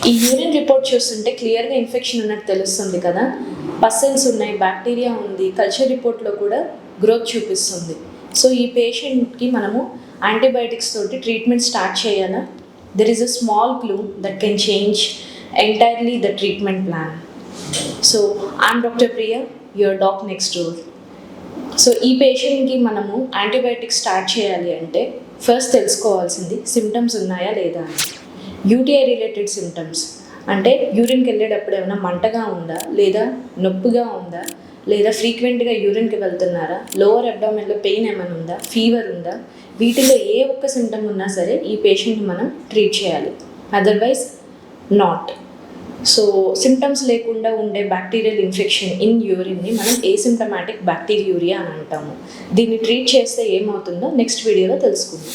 ఈ urine report చూస్తుంటే క్లియర్గా ఇన్ఫెక్షన్ ఉన్నట్టు తెలుస్తుంది కదా. పసల్స్ ఉన్నాయి, బ్యాక్టీరియా ఉంది, కల్చర్ రిపోర్ట్లో కూడా గ్రోత్ చూపిస్తుంది. సో ఈ పేషెంట్కి మనము యాంటీబయాటిక్స్ తోటి ట్రీట్మెంట్ స్టార్ట్ చేయాలా? There is a small clue that can change entirely the treatment plan. So I'm doctor Priya, your doc next door. So ఈ పేషెంట్కి మనము యాంటీబయాటిక్స్ స్టార్ట్ చేయాలి అంటే ఫస్ట్ తెలుసుకోవాల్సింది సిమ్టమ్స్ ఉన్నాయా లేదా అని. యూటీఐ రిలేటెడ్ సిమ్టమ్స్ అంటే యూరిన్కి వెళ్ళేటప్పుడు ఏమైనా మంటగా ఉందా, లేదా నొప్పిగా ఉందా, లేదా ఫ్రీక్వెంట్గా యూరిన్కి వెళ్తున్నారా, లోవర్ అబ్డామిన్లో పెయిన్ ఏమైనా ఉందా, ఫీవర్ ఉందా, వీటిలో ఏ ఒక్క సిమ్టమ్ ఉన్నా సరే ఈ పేషెంట్ని మనం ట్రీట్ చేయాలి, అదర్వైజ్ నాట్. సో సిమ్టమ్స్ లేకుండా ఉండే బ్యాక్టీరియల్ ఇన్ఫెక్షన్ ఇన్ యూరిన్ని మనం ఏసిమ్టమాటిక్ బ్యాక్టీరియూరియా అని అంటాము. దీన్ని ట్రీట్ చేస్తే ఏమవుతుందో నెక్స్ట్ వీడియోలో తెలుసుకుందాం.